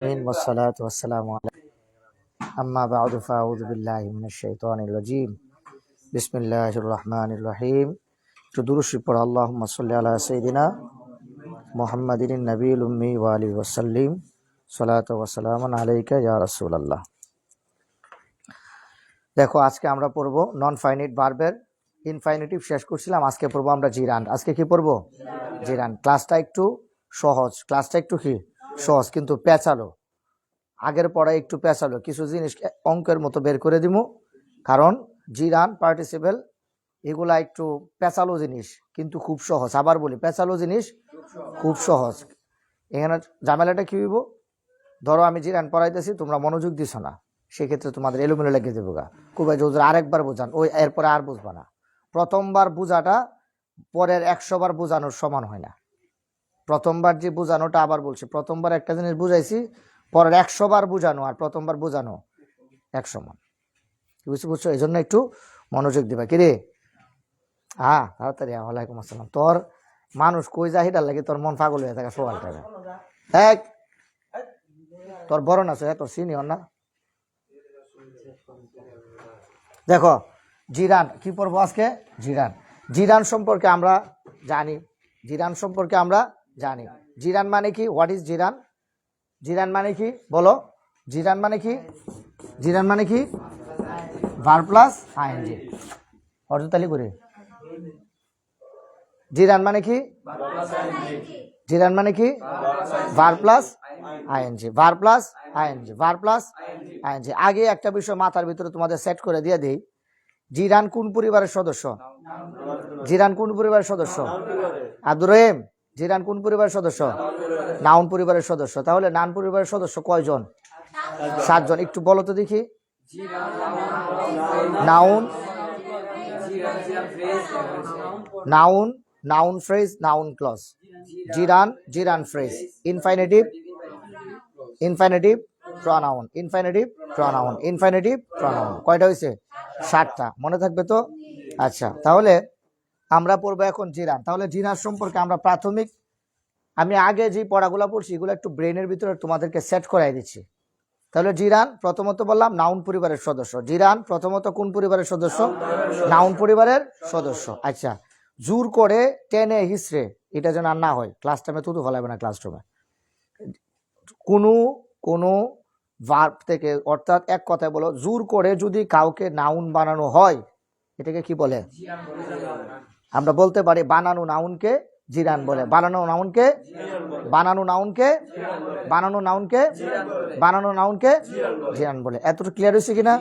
والصلاة والسلام على أما بعد فأعوذ بالله من الشيطان الرجيم بسم الله الرحمن الرحيم تدرس پر اللهم صل على سيدنا محمد النبي الأمي وآله وسلم صلاة وسلام عليك يا رسول الله। দেখো আজকে আমরা পড়ব নন ফাইনাইট ভার্বের ইনফাইনিটিভ শেষ করছিলাম, আজকে পড়ব আমরা জিরান্ড। আজকে কি পড়ব? জিরান্ড। ক্লাসটা একটু সহজ, কিন্তু পেঁচালো, আগের পড়ায় একটু পেঁচালো, কিছু জিনিস অঙ্কের মতো বের করে দিব, কারণ জিরান পার্টিসিপেল এগুলা একটু পেঁচালো জিনিস কিন্তু খুব সহজ। আবার বলি, পেঁচালো জিনিস খুব সহজ। এখানে ঝামেলাটা কি হইব, ধরো আমি জিরান পড়াইতেছি, তোমরা মনোযোগ দিছ না, সেক্ষেত্রে তোমাদের এলোমেলো লেগে দেবো গা। কুবাই হুজুর আরেকবার বোঝান, ওই এরপরে আর বুঝবা না। প্রথমবার বোঝাটা পরের 100 বার বোঝানোর সমান হয় না। প্রথমবার যে বোঝানোটা, আবার বলছি, প্রথমবার একটা জিনিস বুঝাইছি, পরের 100 বার বোঝানো আর প্রথমবার বোঝানো এক সমান। বুঝছো? এই জন্য একটু মনোযোগ দিবা। কিরে হ্যাঁ তাড়াতাড়ি। ওয়ালাইকুম আসসালাম। তোর মানুষ কই যাহিদার লাগে তোর মন পাগল হয়ে থাকে সকাল টাকা। এক তোর বড় না তোর সিনিয়র না। দেখো জিরান কি পড়বো আজকে? জিরান। জিরান সম্পর্কে আমরা জানি, জিরান মানে কি? What is জিরান? জিরান মানে কি বলো? জিরান মানে কি? Verb plus ING. অর্ধতালি করে। জিরান মানে কি? Verb plus ING. আগে একটা বিষয় মাথার ভিতরে তোমাদের সেট করে দিয়ে দেই, জিরান কোন পরিবারের সদস্য? আব্দুর রহিম, জিরান কোন পরিবারের সদস্য? নাউন পরিবারের সদস্য। তাহলে নাউন পরিবারের সদস্য কয়জন? 7 জন। একটু বলো তো দেখি। Noun phrase, noun clause. Gerund phrase. Infinitive pronoun. কয়টা হয়েছে? 7টা। মনে থাকবে তো? আচ্ছা, তাহলে আমরা পড়বো এখন জিরান। তাহলে জিরান সম্পর্কে আমরা প্রাথমিক, আমি আগে যে পড়াগুলো পড়ছি এগুলো একটু ব্রেনের ভিতরে তোমাদেরকে সেট করাই দিচ্ছি। তাহলে জিরান প্রথমত বললাম নাউন পরিবারের সদস্য। জিরান প্রথমত কোন পরিবারের সদস্য? নাউন পরিবারের সদস্য। আচ্ছা, জোর করে টেনে হিসড়ে এটা যেন আর না হয়, ক্লাস টাইমে তুতু ফলাবে না। ক্লাসরুমে কোনো ভার্ব থেকে, অর্থাৎ এক কথায় বলো, জোর করে যদি কাউকে নাউন বানানো হয় এটাকে কি বলে? আমরা বলতে পারি বানানো নাউনকে জিরান বলে, বানানো নাউনকে জিরান বলে। এতটুকু ক্লিয়ার হয়েছে কিনা?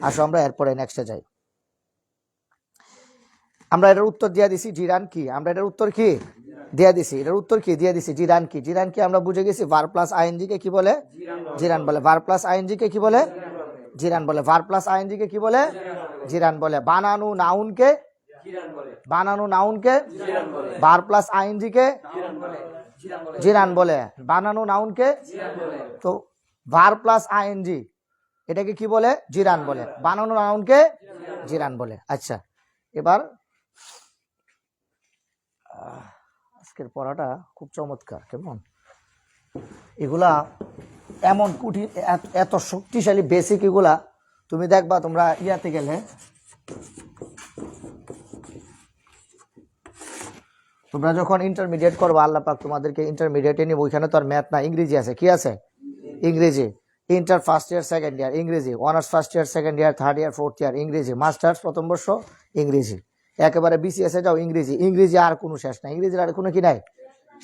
আসো আমরা এরপরে নেক্সটে যাই। আমরা এটার উত্তর দিয়ে দিছি জিরান কি। এটার উত্তর কি দিয়ে দিছি? জিরান কি আমরা বুঝে গেছি। ভার্ব প্লাস আইএনজি কে কি বলে? জিরান বলে। ভার্ব প্লাস আইএনজি কে কি বলে? জিরান বলে। বানানো নাউনকে ভার্ব প্লাস আইএনজি কে জিরান বলে। বানানো নাউনকে, তো ভার্ব প্লাস আইএনজি এটাকে কি বলে? জিরান বলে। বানানো নাউনকে জিরান বলে। আচ্ছা, এবার আজকের পড়াটা খুব চমৎকার। কেমন এগুলা এমন কঠিন, এত শক্তিশালী বেসিক, এগুলা তুমি দেখবা তোমরা ইয়াতে গেলে, তোমরা যখন ইন্টারমিডিয়েট করবা, আল্লাহ পাক তোমাদেরকে ইন্টারমিডিয়েটে নিব, ওইখানে তো আর ম্যাথ না, ইংরেজি আছে। কি আছে? ইংরেজি। Inter first year second year ইংরেজি, honours first year second year third year fourth year ইংরেজি, মাস্টার্স প্রথম বর্ষ ইংরেজি, একেবারে বিসিএস এ যাও ইংরেজি আর কোনো শেষ নাই। ইংরেজির আর কোনো কি নাই?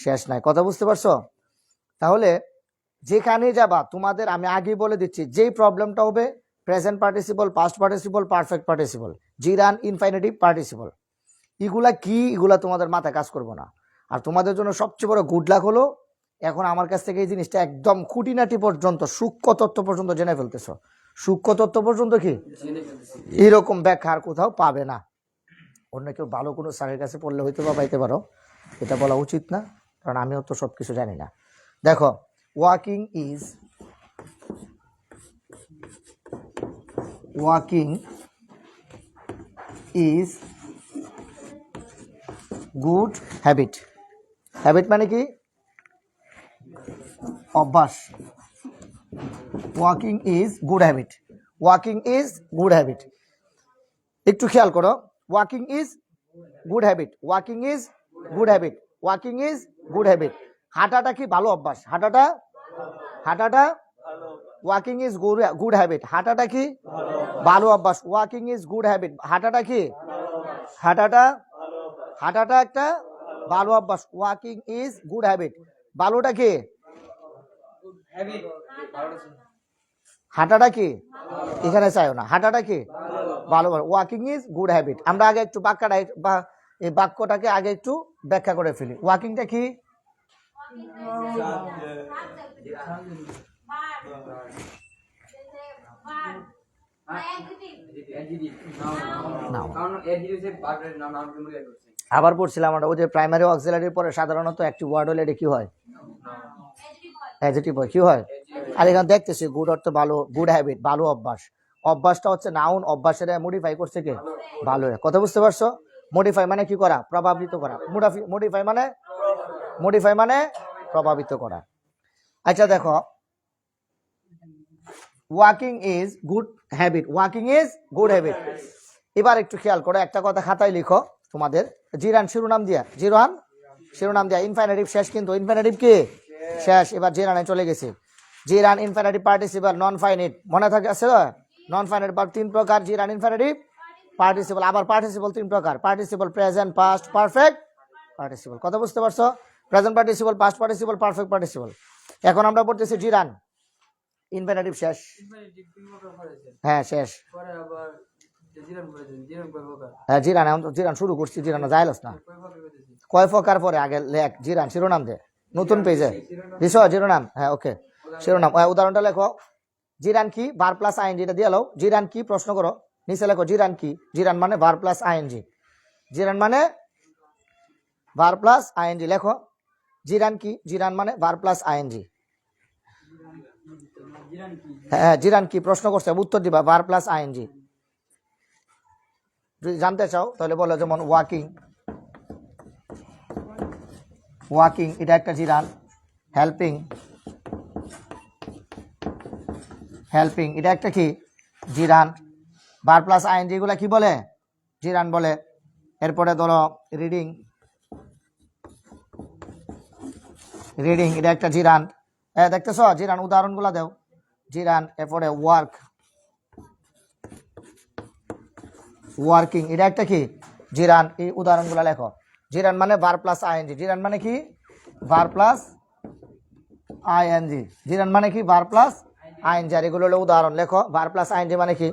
শেষ নাই। কথা বুঝতে পারছো? তাহলে যেখানে যাবা তোমাদের, আমি আগেই বলে দিচ্ছি, যেই প্রবলেমটা হবে present participle, past participle, perfect participle, gerund, infinitive participle, এগুলা তোমাদের মাথায় কাজ করবো না। আর তোমাদের জন্য সবচেয়ে বড় গুড লাক হলো, এখন আমার কাছ থেকে এই জিনিসটা একদম খুঁটিনাটি পর্যন্ত, সূক্ষ্ম তত্ত্ব পর্যন্ত জেনে ফেলতেছ। সূক্ষ্ম তত্ত্ব পর্যন্ত কি এরকম ব্যাখ্যা আর কোথাও পাবে না। অন্য কেউ ভালো কোনো স্যারের কাছে পড়লে হয়তো বা পাইতে পারো, এটা বলা উচিত না, কারণ আমিও তো সবকিছু জানি না। দেখো, ওয়াকিং ইজ গুড হ্যাবিট মানে কি? অভ্যাস। Walking is good habit, walking is good habit. একটু খেয়াল করো, walking is good habit, walking is good habit, walking is good habit. হাঁটাটা কি ভালো অভ্যাস? হাঁটাটা ওয়াকিং ইজ গুড হ্যাবিট, হাঁটাটা কি ভালো অভ্যাস। ওয়াকিং ইজ গুড হ্যাবিট, হাঁটাটা কি হাঁটাটা একটা ভালো অভ্যাস। ওয়াকিং ইজ গুড হ্যাবিট, ভালোটা কি? হাঁটাটা কি? এখানে চাইও না, হাঁটাটা কি ভালো। Walking is good habit. আমরা আগে একটু এই বাক্যটাকে আগে একটু ব্যাখ্যা করে ফেলি। ওয়াকিংটা কি? আবার পড়ছিলাম আমরা ওই যে প্রাইমারি অক্সিলারির পরে সাধারণত একটি ওয়ার্ড হলে এটা কি হয়? অ্যাডজেক্টিভ হয়। কি হয়? আর এখানে দেখতেছি গুড অর্থ ভালো, গুড হ্যাবিট ভালো অভ্যাস। অভ্যাসটা হচ্ছে নাউন, অভ্যাসের মডিফাই করছে কে? ভালো। কথা বুঝতে পারছো? মডিফাই মানে কি করা? প্রভাবিত করা। মডিফাই মানে প্রভাবিত করা। আচ্ছা দেখো, walking is good habit, walking is good habit. এবার একটু খেয়াল করো, একটা কথা খাতায় লিখো তোমাদের। জিরান শিরোনাম দিয়া, ইনফিনিটিভ শেষ, কিন্তু ইনফিনিটিভ কি শেষ। এবার জিরানে চলে গেছে। জিরান ইনফিনিটিভ পার্টিসিপল নন ফাইনিট, মনে থাকে আছে? নন ফাইনিট ভার্ব 3 প্রকার, জিরান ইনফিনিটিভ পার্টিসিপল। আবার পার্টিসিপল 3 প্রকার, participle present, past, perfect participle. কথা বুঝতে পারছো? Present participle, past participle, perfect participle. এখন আমরা পড়তেছি জিরান ইনফিনিটিভ শেষ। হ্যাঁ শেষ। হ্যাঁ জিরান, এখন জিরান শুরু করছি, জিরান যাইলস না। কয় প্রকার পরে আগে লেখ, জিরান শিরোনাম দে নতুন পেজে শিরোনাম। হ্যাঁ ওকে, শিরোনাম। উদাহরণটা লেখো, জিরান কি? ভার প্লাস আইএনজি, এটা দিয়ে লো। জিরান কি? প্রশ্ন করো, নিচে লেখো জিরান কি। জিরান মানে ভার প্লাস আইএনজি, জিরান মানে ভার প্লাস আইএনজি। লেখো জিরান কি? জিরান মানে ভার প্লাস আইএনজি। হ্যাঁ জিরান কি প্রশ্ন করছে, উত্তর দিবা ভার প্লাস আইএনজি। যদি জানতে চাও তাহলে বলো, যেমন ওয়াকিং, ওয়াকিং এটা একটা জিরান। হেল্পিং, হেল্পিং এটা একটা কি? জিরান। ভার প্লাস আইএনজি গুলা কি বলে? জিরান বলে। এরপরে ধরো রিডিং, রিডিং এটা একটা জিরান। দেখতেছ জিরান, উদাহরণগুলা দেও। জিরান। এরপরে ওয়ার্ক, ওয়ার্কিং এটা একটা কি? জিরান। এই উদাহরণগুলা লেখো। জিরান মানে ভার প্লাস আইএনজি, জিরান মানে কি? ভার প্লাস আইএনজি, জিরান মানে কি? Verb plus ING. আর এগুলো হলো উদাহরণ। লেখো ভার প্লাস আইএনজি মানে কি?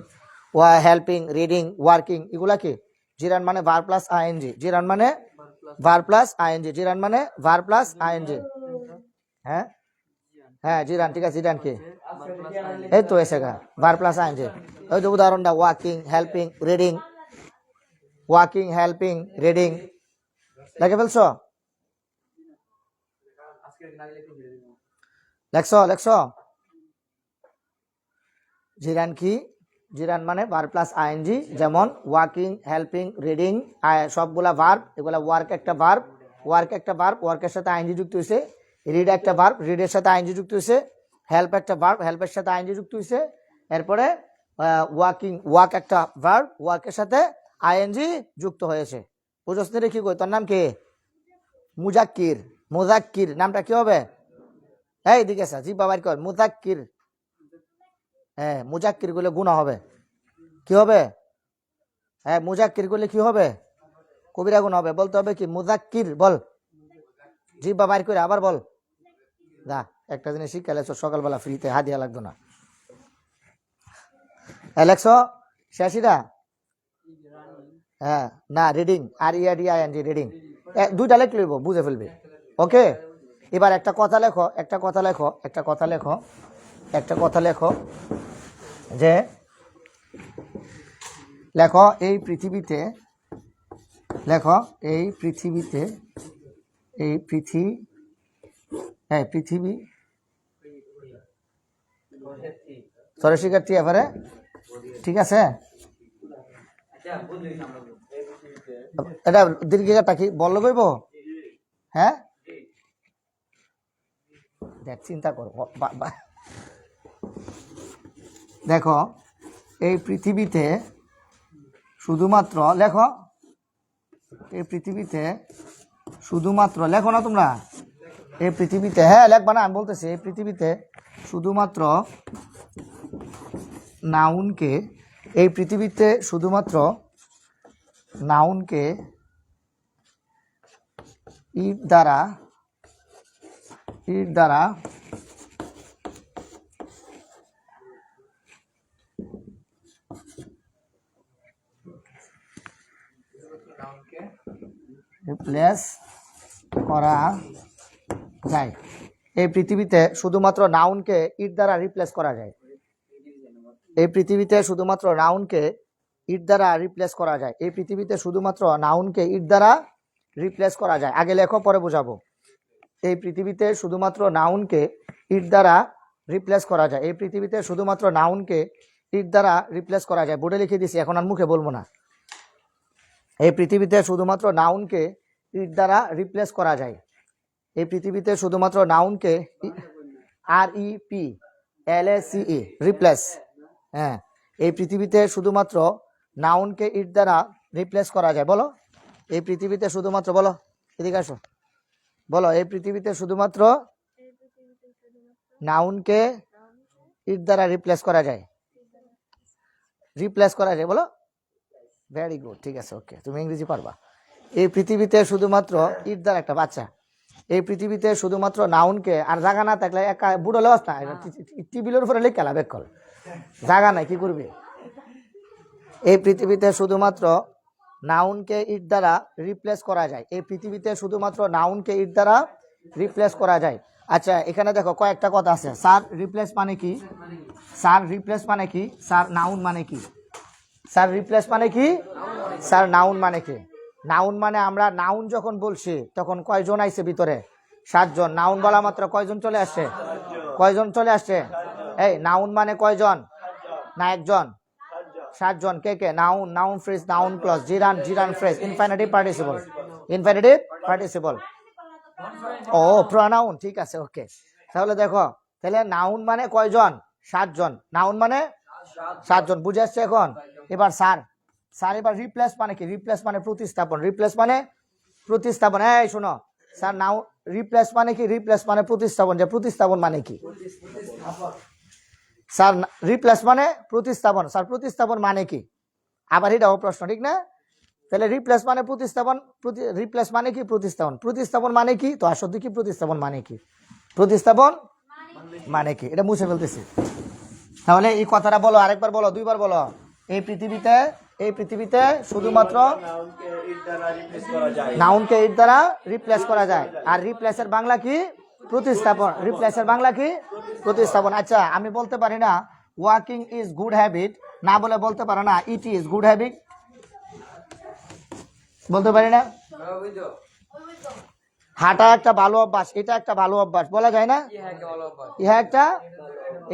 হেল্পিং, রিডিং, ওয়ার্কিং এগুলা কি? জিরান মানে ভার প্লাস আইএনজি, জিরান মানে ভার প্লাস আইএনজি, জিরান মানে ভার প্লাস আইএনজি। হ্যাঁ হ্যাঁ জিরান, ঠিক আছে। জিরান কি? এই তো এসে গা ভার প্লাস আইএনজি। ওই যে উদাহরণটা, walking, helping, reading, walking, helping, reading. লিখে ফেলছো? লেখছো? জিরান কি? জিরান মানে ভার প্লাস আইএনজি, যেমন ওয়াকিং, হেল্পিং, রিডিং সবগুলা ভার্ব। এগুলা ওয়ার্ক একটা ভার্ব, ওয়ার্ক একটা ভার্ব, ওয়ার্কের সাথে আইএনজি যুক্ত হয়েছে। রিড একটা ভার্ব, রিডের সাথে আইএনজি যুক্ত হয়েছে। হেল্প একটা ভার্ব, হেল্পের সাথে আইএনজি যুক্ত হয়েছে। এরপরে ওয়াকিং, ওয়ার্ক একটা ভার্ব, ওয়ার্কের সাথে আইএনজি যুক্ত হয়েছে। বুঝতে কি কই? তোর নাম কি? মুজাক্কির। মুজাক্কির নামটা কি হবে? এই দিকে জি বাবার কর, মুজাক্কির। হ্যাঁ মুজাক্কির গুলো গুণা হবে। কি হবে? হ্যাঁ মুজাক্কির গুলো কি হবে? কবিরা গুণ হবে। বলতে হবে কি? মুজাক্কির বল, জি বাবার করে আবার বল। না একটা জিনিস শিখালে সকালবেলা ফ্রিতে হাদিয়া লাগতো না। অ্যালেক্সো শেষিরা। হ্যাঁ না রিডিং, আর ইআরডিআইএনজি রিডিং, দুইটা লেখ লইব, বুঝে ফেলবে। ওকে, এবার একটা কথা লেখো, একটা কথা লেখো, একটা কথা লেখো, একটা কথা লেখো, যে লেখো এই পৃথিবীতে, লেখো এই পৃথিবীতে, এই পৃথিবী সরে শিক্ষার্থী এবারে ঠিক আছে। এটা দীর্ঘিকাটা কি বললো কইব? হ্যাঁ দেখ চিন্তা করো। দেখো এই পৃথিবীতে শুধুমাত্র লেখো, এই পৃথিবীতে শুধুমাত্র, লেখো না তোমরা, এই পৃথিবীতে, হ্যাঁ লেখবা না, আমি বলতেছি এই পৃথিবীতে শুধুমাত্র নাউনকে, এই পৃথিবীতে শুধুমাত্র নাউনকে ইট দ্বারা রিপ্লেস করা যায়। এই পৃথিবীতে শুধুমাত্র নাউনকে ইট দ্বারা রিপ্লেস করা যায়। এই পৃথিবীতে শুধুমাত্র নাউনকে ইট দ্বারা রিপ্লেস করা যায়। এই পৃথিবীতে শুধুমাত্র নাউনকে ইট দ্বারা রিপ্লেস করা যায়। আগে লেখো পরে বোঝাবো। এই পৃথিবীতে শুধুমাত্র নাউনকে ইট দ্বারা রিপ্লেস করা যায়। এই পৃথিবীতে শুধুমাত্র নাউনকে ইট দ্বারা রিপ্লেস করা যায়। বোর্ডে লিখে দিছি, এখন আর মুখে বলবো না। এই পৃথিবীতে শুধুমাত্র নাউনকে ইট দ্বারা রিপ্লেস করা যায়। এই পৃথিবীতে শুধুমাত্র নাউনকে REPLACE রিপ্লেস, হ্যাঁ, এই পৃথিবীতে শুধুমাত্র নাউনকে ইট দ্বারা রিপ্লেস করা যায়। বলো, এই পৃথিবীতে শুধুমাত্র, বলো এদিকে আসো, বলো এই পৃথিবীতে শুধুমাত্র নাউনকে ইট দ্বারা রিপ্লেস করা যায়। রিপ্লেস করা যায়, বলো। ভেরি গুড, ঠিক আছে, ওকে, তুমি ইংরেজি পারবা। এই পৃথিবীতে শুধুমাত্র ইট দ্বারা, একটা বাচ্চা, এই পৃথিবীতে শুধুমাত্র নাউনকে, আর জায়গা না থাকলে একা বুড়ো লেওয়াস না, টিবিলের উপরে লিখ খেলা বেকল, জায়গা নাই কি করবে। এই পৃথিবীতে শুধুমাত্র নাউনকে ইট দ্বারা রিপ্লেস করা যায়। এই পৃথিবীতে শুধুমাত্র নাউনকে ইট দ্বারা রিপ্লেস করা যায়। আচ্ছা, এখানে দেখো কয়েকটা কথা আছে। স্যার রিপ্লেস মানে কি? স্যার রিপ্লেস মানে কি? স্যার নাউন মানে কি? স্যার রিপ্লেস মানে কি? স্যার নাউন মানে কি? নাউন মানে আমরা নাউন যখন বলছি তখন কয়জন আইছে ভিতরে? 7 জন। নাউন বলা মাত্র কয়জন চলে আসছে? কয়জন চলে আসছে? এই নাউন মানে কয়জন? না একজন? 7 জন। কে কে? Noun, noun phrase, noun clause, gerund, gerund phrase, infinitive participle, infinitive participle, ও প্রনাউন, ঠিক আছে, ওকে। তাহলে দেখো, তাহলে নাউন মানে কয়জন? 7 জন। নাউন মানে 7 জন, বুঝে আসছে এখন? এবার স্যার, স্যার এবার রিপ্লেস মানে কি? রিপ্লেস মানে প্রতিস্থাপন, রিপ্লেস মানে প্রতিস্থাপন। এই শোনো, স্যার নাউন রিপ্লেস মানে কি? রিপ্লেস মানে প্রতিস্থাপন। যে প্রতিস্থাপন মানে কি? স্যার রিপ্লেস মানে প্রতিস্থাপন, স্যার প্রতিস্থাপন মানে কি? আবার এটাও প্রশ্ন, ঠিক না? তাহলে রিপ্লেস মানে প্রতিস্থাপন, রিপ্লেস মানে কি? প্রতিস্থাপন। প্রতিস্থাপন মানে কি? তো আসলে কি প্রতিস্থাপন মানে কি? প্রতিস্থাপন মানে কি? এটা মুছে ফেলতেছি। তাহলে এই কথাটা বলো, আরেকবার বলো, 2বার বলো। এই পৃথিবীতে শুধুমাত্র নাউনকে ইট দ্বারা রিপ্লেস করা যায়। আর রিপ্লেসের বাংলা কি? প্রতিস্থাপন। রিপ্লেসের বাংলা কি? প্রতিস্থাপন। আচ্ছা, আমি বলতে পারি না ওয়াকিং ইজ গুড হ্যাবিট, না বলে বলতে পারো না ইট ইজ গুড হ্যাবিট? বলতে পারি না? হাঁটা একটা ভালো অভ্যাস, এটা একটা ভালো অভ্যাস, বলা যায় না? ইহা একটা,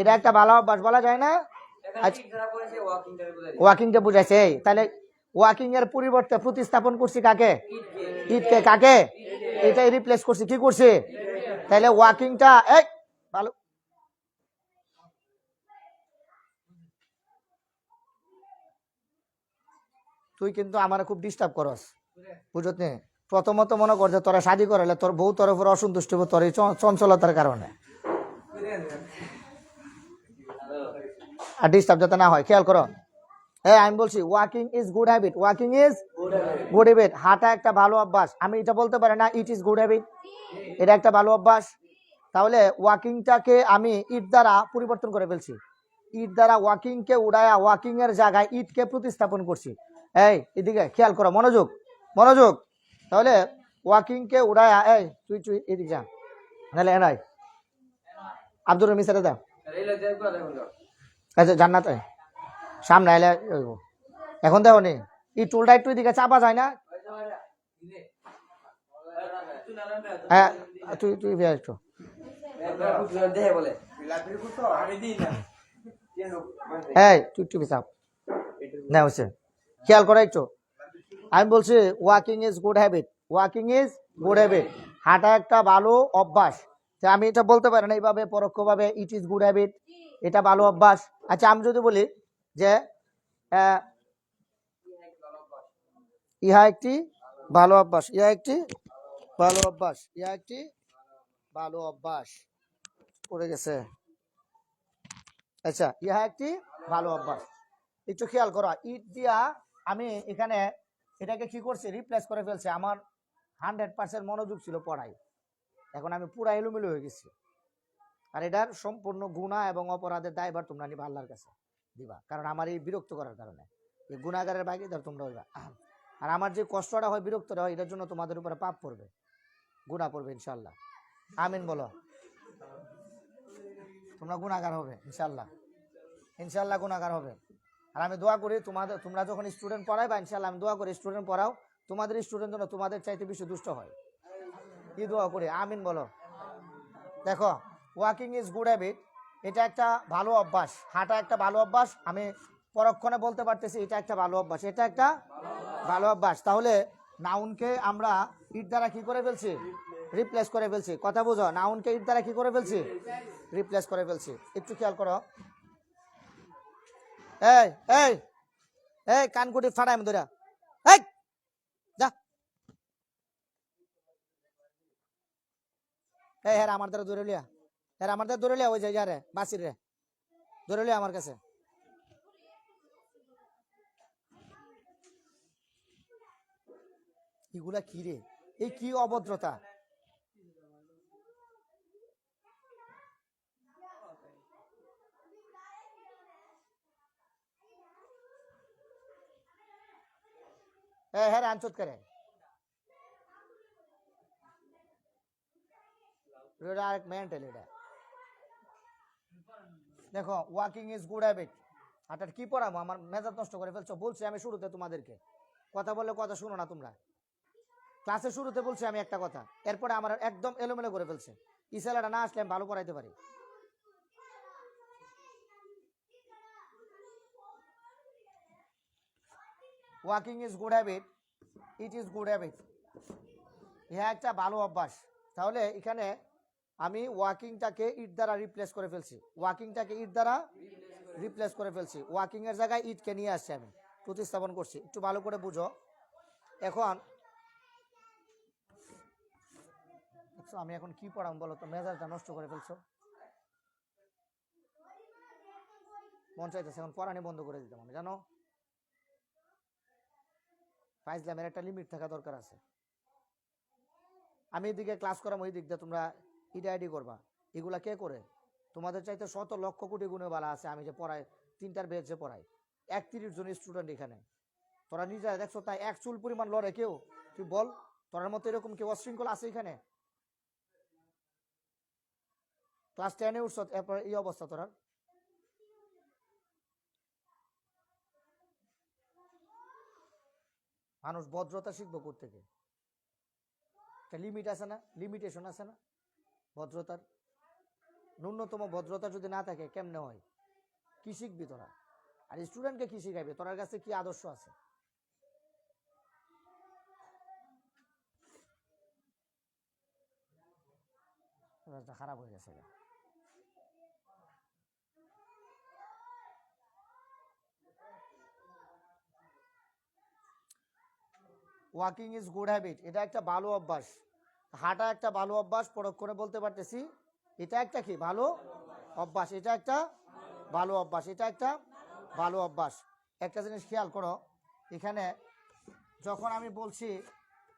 এটা একটা ভালো অভ্যাস, বলা যায় না? ওয়াকিংটা বুঝাইছে। তাহলে ওয়াকিং এর পরিবর্তে প্রতিস্থাপন করছি কাকে? ইটকে। কাকে? এটাই রিপ্লেস করছি। কি করছি? তাহলে ওয়াকিংটা এক ভালো, তুই কিন্তু আমার খুব ডিস্টার্ব করস, বুঝত নি? প্রথমত মনে কর যে তোরা শাদি করালে তোর বউ তোর উপর অসন্তুষ্ট হবে তোর এই চঞ্চলতার কারণে। আর ডিস্টার্ব যাতে না হয় খেয়াল করো। হ্যাঁ, আমি বলছি walking is good habit, walking is good habit, হাঁটা একটা ভালো অভ্যাস। আমি এটা বলতে পারি না ইট ইজ গুড হ্যাবিট, এটা একটা ভালো অভ্যাস। তাহলে ওয়াকিংটাকে আমি ইট দ্বারা পরিবর্তন করে ফেলছি। ইট দ্বারা ওয়াকিংকে উড়ায়া ওয়াকিং এর জায়গায় ইটকে প্রতিস্থাপন করছি। এই এদিকে খেয়াল করো, মনোযোগ, মনোযোগ। তাহলে ওয়াকিংকে উড়ায়া, এই তুই তুই এদিকে যা, নাহলে এনাই আব্দুর রহমান স্যার দাও। আচ্ছা, জান্নাত সামনে এলে এখন দেখো নি এই টুলটা একটু এদিকে চাপা যায় না? হ্যাঁ, তুই তুই একটু এই তুই একটু চাপ না, হচ্ছে খেয়াল করো একটু। আমি বলছি walking is good habit, walking is good habit, হাঁটা একটা ভালো অভ্যাস। আমি এটা বলতে পারি না এইভাবে পরোক্ষভাবে ইট ইজ গুড হ্যাবিট, এটা ভালো অভ্যাস। আচ্ছা আমি যদি বলি যে ইহা একটি ভালো অভ্যাস, ইহা একটি ভালো অভ্যাস, ইহা একটি ভালো অভ্যাস পড়ে গেছে। আচ্ছা ইহা একটি ভালো অভ্যাস, একটু খেয়াল করো, ইট দিয়া আমি এখানে এটাকে কি করছি, রিপ্লেস করে ফেলছি। আমার 100% মনোযোগ ছিল পড়াই, এখন আমি পুরা এলোমেলো হয়ে গেছি। আর এটার সম্পূর্ণ গুনাহ এবং অপরাধের দায়ভার তোমরা নিবা আল্লাহর কাছে দিবা, কারণ আমার এই বিরক্ত করার কারণে এই গুনাহগারের ভাগীদার তোমরা হইবা। আর আমার যে কষ্টটা হয়, বিরক্তটা হয়, এটার জন্য তোমাদের উপরে পাপ পড়বে, গুনাহ পড়বে ইনশাআল্লাহ। আমিন বলো। তোমরা গুনাহগার হবে ইনশাআল্লাহ, ইনশাআল্লাহ গুনাহগার হবে। আর আমি দোয়া করি তোমরা যখন স্টুডেন্ট পড়াই বা ইনশাআল্লাহ আমি দোয়া করি স্টুডেন্ট পড়াও, তোমাদের স্টুডেন্ট যেন তোমাদের চাইতে বেশি দুষ্ট হয়, কি দোয়া করি, আমিন বলো। দেখো ওয়াকিং ইজ গুড হ্যাবিট, এটা একটা ভালো অভ্যাস, হাঁটা একটা ভালো অভ্যাস। আমি পরক্ষণে বলতে পারতেছি এটা একটা ভালো অভ্যাস, এটা একটা ভালো অভ্যাস। তাহলে নাউনকে আমরা ইট দ্বারা কি করে ফেলছি, রিপ্লেস করে ফেলছি। কথা বুঝো, নাউনকে ইট দ্বারা কি করে ফেলছি, রিপ্লেস করে ফেলছি। একটু খেয়াল করো, এই এই এই কানকুটি ফাটাই আমি ধরা, এই যা, এই হ্যাঁ আমার দ্বারা ধরে লিয়া, হ্যাঁ আমার দ্বারা ধরে লিয়া, ওই জায়গা রে বাসির রে ধরে লিয়া আমার কাছে। এগুলা কি রে, এই কি অভদ্রতা। হ্যাঁ হ্যাঁ আনচত করে মেন্টাল এটা। দেখো ওয়াকিং ইজ গুড হ্যাবিট, হাঁটার কি পড়াবো, আমার মেজাজ নষ্ট করে ফেলছো। বলছি আমি শুরুতে তোমাদেরকে, কথা বললে কথা শুনো না তোমরা। ক্লাসের শুরুতে বলছি আমি একটা কথা, এরপরে আমার একদম এলোমেলো করে ফেলছে। এই ছেলেটা না আসলে আমি ভালো পড়াইতে পারি। Walking is good habit, it is good habit, ইহা একটা ভালো অভ্যাস। তাহলে এখানে আমি ওয়াকিংটাকে ইট দ্বারা রিপ্লেস করে ফেলছি, ওয়াকিংটাকে ইট দ্বারা রিপ্লেস করে ফেলছি, ওয়াকিং এর জায়গায় ইটকে নিয়ে আসছি, আমি প্রতিস্থাপন করছি। একটু ভালো করে বুঝো। এখন আমি এখন কি পড়াম বলো তো, মেজাজটা নষ্ট করে ফেলছো। মন চাইতেছে এখন পড়ানি বন্ধ করে দিতাম আমি, জানো ফাইজলামের একটা লিমিট থাকা দরকার আছে। আমি এদিকে ক্লাস করাম, ওই দিক দিয়ে তোমরা ইডি করবা। এগুলা কে করে, তোমাদের চাইতে শত লক্ষ কোটি গুণে বালা আছে। আমি যে পড়াই, 3টার বেচে পড়াই, 31 জন স্টুডেন্ট এখানে। তোরা নিজে দেখছো তাই এক চুল পরিমাণ লড়ে কেউ, তুই বল তোর মতো এরকম কেউ অশৃঙ্খল আছে এখানে? ক্লাস 10-এ উঠছ, এরপর এই অবস্থা তোর। মানুষ ভদ্রতা শিখবো কোত্থেকে? একটা লিমিট আছে না, লিমিটেশন আছে না ভদ্রতার? ন্যূনতম ভদ্রতা যদি না থাকে কেমনে হয়? কি শিখবি তোরা? আর স্টুডেন্টকে কি শিখাইবে? তোর কাছে কি আদর্শ আছে? খারাপ হয়ে গেছে। ওয়াকিং ইজ গুড হ্যাবিট, এটা একটা ভালো অভ্যাস। হাঁটা একটা ভালো অভ্যাস, পরক্ষণে বলতে পারতেছি এটা একটা কি ভালো অভ্যাস, এটা একটা ভালো অভ্যাস, এটা একটা ভালো অভ্যাস। একটা জিনিস খেয়াল করো, এখানে যখন আমি বলছি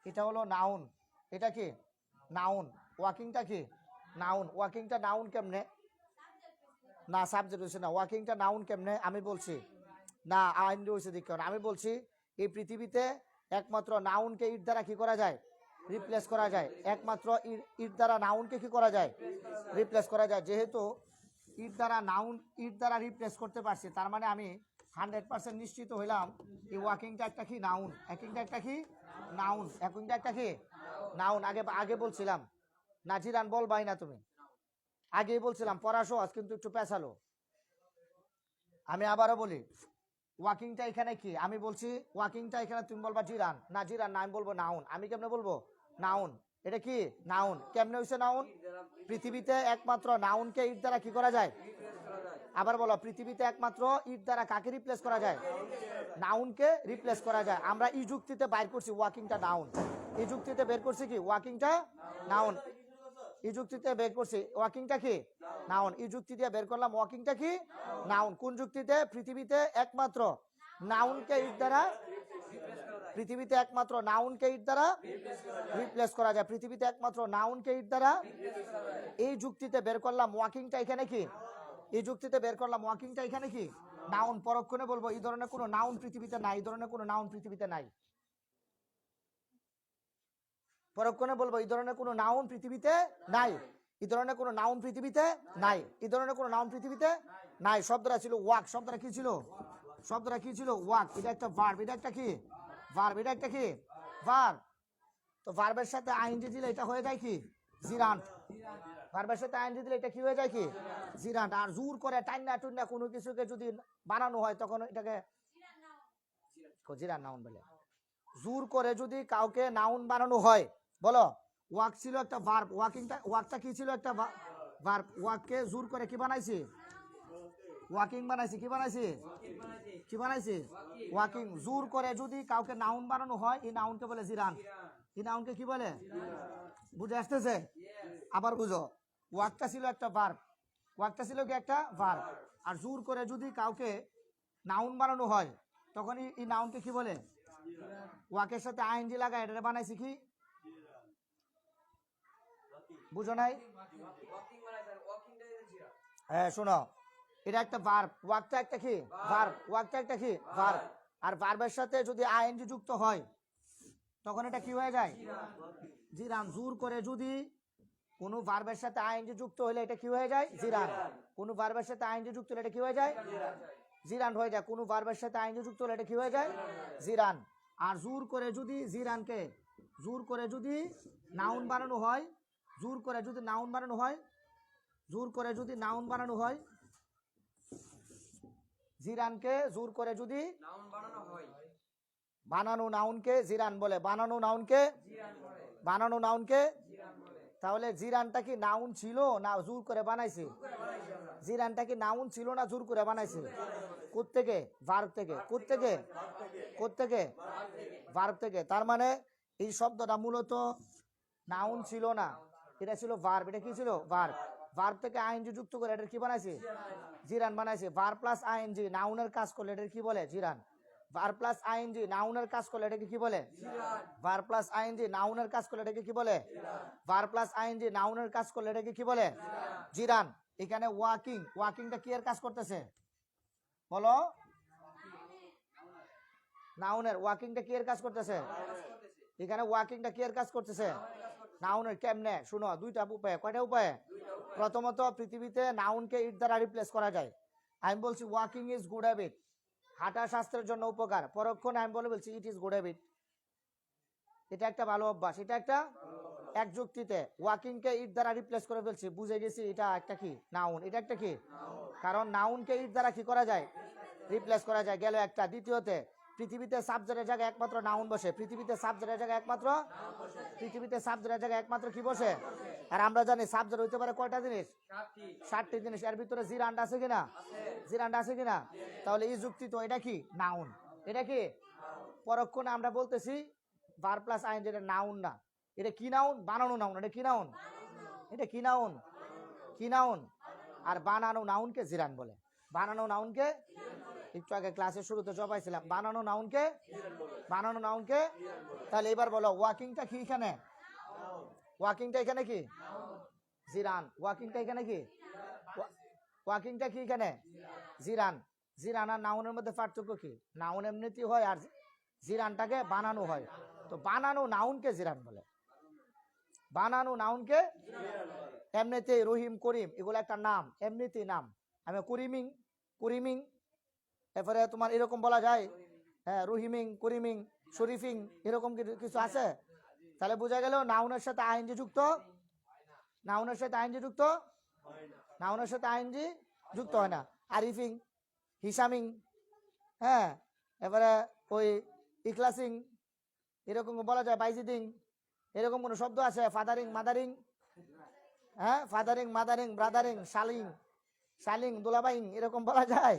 এটা হলো নাউন, এটা কি নাউন, ওয়াকিংটা কি নাউন, ওয়াকিংটা নাউন কেমনে? না সাবজেক্ট হয়েছে না, ওয়াকিংটা নাউন কেমনে আমি বলছি না, আইন রয়েছে দিক। আমি বলছি এই পৃথিবীতে একমাত্র নাউনকে ইট দ্বারা কি করা যায়, রিপ্লেস করা যায়। একমাত্র ইট দ্বারা নাউনকে কি করা যায়, রিপ্লেস করা যায়। যেহেতু ইট দ্বারা নাউন ইট দ্বারা রিপ্লেস করতে পারছি, তার মানে আমি 100% নিশ্চিত হইলাম এই ওয়াকিংটা একটা কি নাউন, ওয়াকিংটা একটা কি নাউন, ওয়াকিংটা একটা কি নাউন। আগে আগে বলছিলাম নাজিরান বল ভাই না তুমি, আগেই বলছিলাম পড়া সহজ কিন্তু একটু পেছালো। আমি আবারও বলি ওয়াকিংটা এখানে কি, আমি বলছি ওয়াকিংটা এখানে তুমি বলবা জিরান, না জিরান না, আমি বলবো নাউন। আমি কেমনে বলবো নাউন, এটা কি নাউন। কেমনে হইছে নাউন? পৃথিবীতে একমাত্র নাউনকে ইট দ্বারা কি করা যায়? আবার বলো, পৃথিবীতে একমাত্র ইট দ্বারা কাকে রিপ্লেস করা যায়? নাউনকে রিপ্লেস করা যায়। আমরা এই যুক্তিতে বাইর করছি ওয়াকিংটা নাউন। এই যুক্তিতে বের করছি কি ওয়াকিংটা নাউন। এই যুক্তিতে বের করছি ওয়াকিংটা কি নাউন। এই যুক্তি দিয়ে বের করলাম ওয়াকিংটা কি নাউন। কোন যুক্তিতে? পৃথিবীতে একমাত্র নাউনকে ইট দ্বারা, পৃথিবীতে একমাত্র নাউনকে ইট দ্বারা রিপ্লেস করা যায়। পৃথিবীতে একমাত্র নাউনকে ইট দ্বারা, এই যুক্তিতে বের করলাম ওয়াকিংটা এখানে কি, এই যুক্তিতে বের করলাম ওয়াকিংটা এখানে কি নাউন। পরক্ষণে বলবো এই ধরনের কোনো নাউন পৃথিবীতে নাই, এই ধরনের কোনো নাউন পৃথিবীতে নাই। পরক্ষণে বলবো এই ধরনের কোনো নাউন পৃথিবীতে নাই, এই ধরনের কোনো নাউন পৃথিবীতে নাই, এই ধরনের কোনো নাউন পৃথিবীতে নাই। শব্দটা ছিল ওয়াক। শব্দটা কি ছিল? শব্দটা কি ছিল? ওয়াক। এটা একটা ভার্ব। এটা একটা কি ভার্ব। এটা একটা কি ভার্ব। তো ভার্বের সাথে আইএনজি দিলে এটা হয়ে যায় কি জিরান্ট। ভার্বের সাথে আইএনজি দিলে এটা কি হয়ে যায় কি জিরান্ট। আর জোর করে টাইনা টুন্না কোনো কিছুকে যদি বানানো হয় তখন এটাকে জিরান নাউন বলে। জোর করে যদি কাউকে নাউন বানানো হয়, বলো ওয়াক ছিল একটা ভার্ব। ওয়াকটা কি ছিল? একটা ভার্ব। ওয়াককে জোর করে কি বানাইছি? ওয়াকিং বানাইছি। কি বানাইছি? কি বানাইছি? ওয়াকিং। জোর করে যদি কাউকে নাউন বানানো হয় এই নাউনকে বলে জিরান। এই নাউনকে কি বলে? বুঝে আসতেছে? আবার বুঝো, ওয়াকটা ছিল একটা ভার্ব। ওয়াকটা ছিল কি একটা ভার্ব। আর জোর করে যদি কাউকে নাউন বানানো হয় তখন এই নাউনকে কি বলে? ওয়াকের সাথে আইএনজি লাগায় এটা বানাইছি কি? বুঝো নাই? হ্যাঁ শোনো, এটা একটা ভার্ব। ওয়াকটা একটা কি ভার্ব। ওয়াকটা একটা কি ভার্ব। আর ভার্বের সাথে যদি আইএনজি যুক্ত হয় তখন এটা কি হয়ে যায়? জিরান। জোর করে যদি কোনো ভার্বের সাথে আইএনজি যুক্ত হলে এটা কি হয়ে যায়? জিরান। কোনো ভার্বের সাথে আইএনজি যুক্ত হলে এটা কি হয়ে যায়? জিরান হয়ে যায়। কোনো ভার্বের সাথে আইএনজি যুক্ত হলে এটা কি হয়ে যায়? জিরান। আর জোর করে যদি জিরানকে, জোর করে যদি নাউন বানানো হয়, জোর করে যদি নাউন বানানো হয়, জোর করে যদি নাউন বানানো হয়, জিরানকে জোর করে যদি নাউন বানানো হয়, বানানো নাউনকে জিরান বলে। বানানো নাউনকে, বানানো নাউনকে তাহলে জিরানটা কি নাউন ছিল না জোর করে বানাইছে? জিরানটা কি নাউন ছিল না জোর করে বানাইছে? কোত্থেকে? ভার্ব থেকে। কোত্থেকে? কোত্থেকে? ভার্ব থেকে। তার মানে এই শব্দটা মূলত নাউন ছিল না, এটা ছিল ভার্ব। এটা কি ছিল? ভার্ব। ভার্ব থেকে আইএনজি যুক্ত করে এটা কি বানাইছে? জিরান বানাইছে। ভার্ব প্লাস আইএনজি নাউনের কাজ করলে এটা কি বলে? জিরান। ভার্ব প্লাস আইএনজি নাউনের কাজ করলে এটাকে কি বলে? ভার্ব প্লাস আইএনজি নাউনের কাজ করলে এটাকে কি বলে? ভার্ব প্লাস আইএনজি নাউনের কাজ করলে এটাকে কি বলে? জিরান। এখানে ওয়াকিং, ওয়াকিংটা কি এর কাজ করতেছে বলো? নাউনের। ওয়াকিংটা কি এর কাজ করতেছে? এখানে ওয়াকিংটা কি এর কাজ করতেছে? নাউনের। কেমনে? শুনো, দুইটা উপায়। কয়টা উপায়? প্রথমত পৃথিবীতে নাউনকে ইট দ্বারা রিপ্লেস করা যায়। আমি বলছি ওয়াকিং ইজ গুড হ্যাবিট, হাঁটা স্বাস্থ্যের জন্য উপকার। পরক্ষণে আমি বলছি ইট ইজ গুড হ্যাবিট, এটা একটা ভালো অভ্যাস। এটা একটা এক যুক্তিতে ওয়াকিংকে ইট দ্বারা রিপ্লেস করে ফেলছি, বুঝে গেছি এটা একটা কি নাউন। এটা একটা কি কারণ নাউনকে ইট দ্বারা কি করা যায়? রিপ্লেস করা যায়। গেল একটা। দ্বিতীয়তে পৃথিবীতে সাবজেক্টের জায়গায় একমাত্র নাউন বসে। পৃথিবীতে সাবজেক্টের জায়গায় একমাত্র, পৃথিবীতে সাবজেক্টের জায়গায় একমাত্র কি বসে? আর আমরা জানি সাবজেক্ট হইতে পারে কয়টা জিনিস? 7টি জিনিস। এর ভিতরে জিরান্ড আছে কিনা? জিরান্ড আছে কিনা? তাহলে এই যুক্তি তো এটা কি নাউন। এটা কি পরক্ষণে আমরা বলতেছি ভার্ব প্লাস আইএনজি এটা নাউন না, এটা কি নাউন? বানানো নাউন। এটা কি নাউন? এটা কি নাউন? কি নাউন? আর বানানো নাউনকে জিরান বলে। বানানো নাউনকে, একটু আগে ক্লাসের শুরুতে জবাইছিলাম, বানানো নাউনকে, বানানো নাউনকে। তাহলে এবার বলো ওয়াকিংটা কি এখানে? ওয়াকিংটা এখানে কি জিরান। ওয়াকিংটা এখানে কি? ওয়াকিংটা কি এখানে? জিরান। জিরান আর নাউনের মধ্যে পার্থক্য কি? নাউন এমনিতেই হয় আর জিরানটাকে বানানো হয়। তো বানানো নাউনকে জিরান বলে। বানানো নাউনকে এমনিতে রহিম, করিম এগুলো একটা নাম, এমনিতেই নাম। আমি করিমিং, করিমিং, এরপরে তোমার এরকম বলা যায়, হ্যাঁ রহিমিং, করিমিং, শরীফিং, এরকম কিছু আছে। তাহলে বোঝা গেল নাউনের সাথে আইএনজি যুক্ত, নাউনের সাথে আইএনজি যুক্ত, নাউনের সাথে আইএনজি যুক্ত হয় না। আরিফিং, হিসামিং, হ্যাঁ এবারে ওই ইখলাসিং, এরকম বলা যায় বাইজিদিং, এরকম কোন শব্দ আছে? ফাদারিং, মাদারিং, হ্যাঁ, ফাদারিং, মাদারিং, ব্রাদারিং, শালিং, শালিং, দুলাবাইং, এরকম বলা যায়?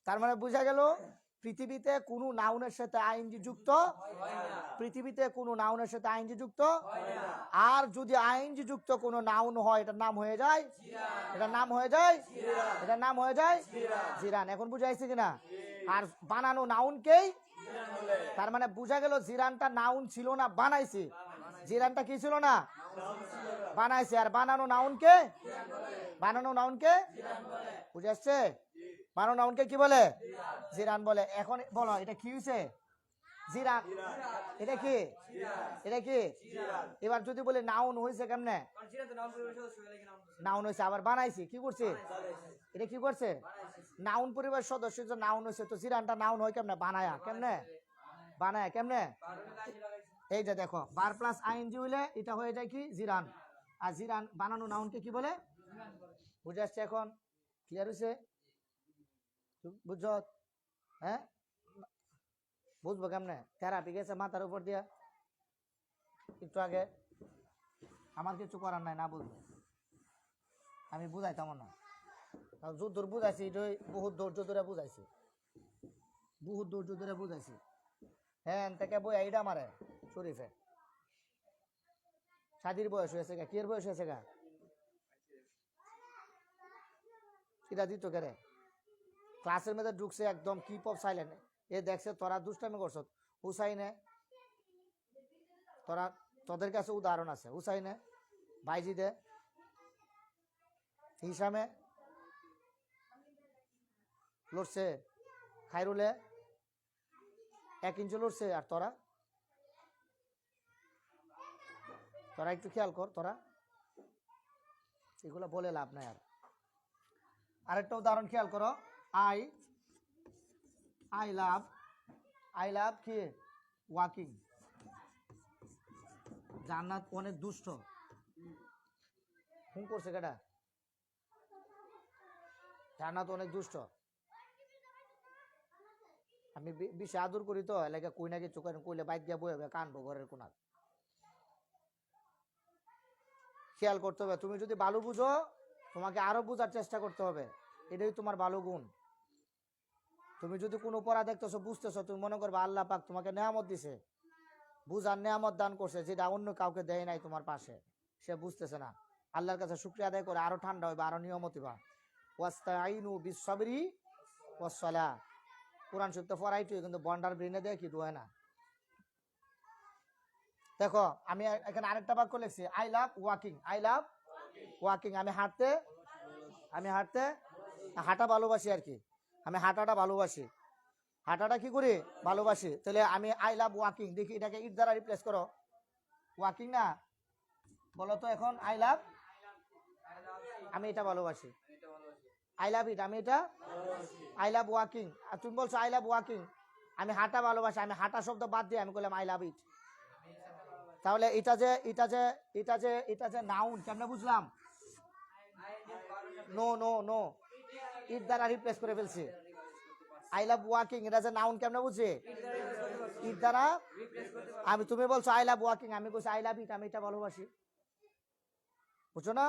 তার মানে বোঝা গেল পৃথিবীতে কোনো নাউনের সাথে আইএনজি যুক্ত, পৃথিবীতে কোনো নাউনের সাথে আইএনজি যুক্ত, আর যদি আইএনজি যুক্ত কোনো নাউন হয় এটার নাম হয়ে যায়, এটার নাম হয়ে যায়, এটার নাম হয়ে যায় জিরান। এখন বুঝাইছে কিনা? আর বানানো নাউনকেই, তার মানে বুঝা গেল জিরানটা নাউন ছিল না, বানাইছে। জিরানটা কি ছিল না? বানাইছে। আর বানানো নাউনকে, বানানো নাউনকে বুঝে আসছে? বানানো নাউনকে কি বলে? জিরান বলে। এখন বলো এটা কি হয়েছে? জিরান। এটা কি? এটা কি? এবার যদি বলে নাউন হয়েছে কেমনে? নাউন হয়েছে, আবার বানাইছি, কি করছে? এটা কি করছে? নাউন পরিবার সদস্য যে নাউন হয়েছে, তো জিরানটা নাউন হয় কেমনে? বানায়া। কেমনে বানায়? কেমনে? এই যে দেখো, বার প্লাস আইএনজি হইলে এটা হয়ে যায় কি? জিরান। আর জিরান বানানো নাউনকে কি বলে? বুঝে আসছে? এখন ক্লিয়ার হয়েছে? বুঝছ? হ্যাঁ, বুঝবো কেমনে? থেরাপি গেছে মাথার উপর দিয়া একটু আগে, আমার কিছু করার নাই, না বুঝবো, আমি বুঝাইতাম না। যদ্দূর বুঝাইছি বহুত ধৈর্য ধরে বুঝাইছি, বহুত ধৈর্য ধরে বুঝাইছি। হ্যাঁ, থেকে বই এইটা মারে শরীফে। শাদির বয়স হয়েছে গা, কিয়ের বয়স হয়েছে গা? এটা দিত কেরে? ক্লাসের মধ্যে ঢুকছে একদম কিপ অফ সাইলেন্ট। এ দেখছে তোরা দুষ্টামি করছ। হুসাইনে, তোরা, তোদের কাছে উদাহরণ আছে। হুসাইনে, বাইজিদে, হিসামে লড়ছে, খাইরুলে 1 ইঞ্চি লড়ছে। আর তোরা, তোরা একটু খেয়াল কর, তোরা এগুলো বলে লাভ নাই। আর আরেকটা উদাহরণ খেয়াল করো। আই আই লাভ কি? ওয়াকিং। জান্নাত অনেক দুষ্ট। হুম করছে কেটা? জান্নাত অনেক দুষ্ট। আমি বেশি আদর করি তো, এলাকা কই না কিছু কইলে বাইক দিয়া বই হবে, কানবো ঘরের কোনার। খেয়াল করতে হবে। তুমি যদি ভালো বুঝো, তোমাকে আরো বোঝার চেষ্টা করতে হবে, এটাই তোমার ভালো গুণ। তুমি যদি কোনো পড়া দেখতেছো, বুঝতেছো, তুমি মনে করবে আল্লাহ পাক তোমাকে নেয়ামত দিছে, বুঝার নেয়ামত দান করছে, যেটা অন্য কাউকে দেয় নাই তোমার পাশে, সে বুঝতেছে না। আল্লাহর কাছে শুকরিয়া আদায় করে আরো ঠান্ডা হইবা, আরো নিয়মতি বা। ওয়াস্তাইনু বিসসাবরি ওয়াসসালাহ। কোরআন শরীফ তো পড়াইতো, কিন্তু বন্ডার ব্রেনে দেয় কি দোয় না। দেখো, আমি এখানে আরেকটা বাক্য লিখছি, I love walking. I love walking. আমি হাঁটতে, হাঁটা ভালোবাসি আর কি। আমি হাঁটাটা ভালোবাসি। হাঁটাটা কি করি? ভালোবাসি। তাহলে আমি আই লাভ ওয়াকিং, দেখি এটাকে ইট দ্বারা রিপ্লেস করো। ওয়াকিং না, বলো তো এখন। আই লাভ, আমি এটা ভালোবাসি। আই লাভ ইট, আমি এটা। I love walking. আর তুমি বলছো আই লাভ ওয়াকিং, আমি হাঁটা ভালোবাসি। আমি হাঁটা শব্দ বাদ দিয়ে আমি বললাম আই লাভ ইট। তাহলে এটা যে নাউন, কেমনে বুঝলাম? নো নো নো, ইট দ্বারা রিপ্লেস করে ফেলছি। আই লাভ ওয়াকিং, এটা যে নাউন, কেমনে বুঝছি? ইট দ্বারা। আমি, তুমি বলছো আই লাভ ওয়াকিং, আমি বলছি আই লাভ ইট, আমি এটা ভালোবাসি। বুঝছো না?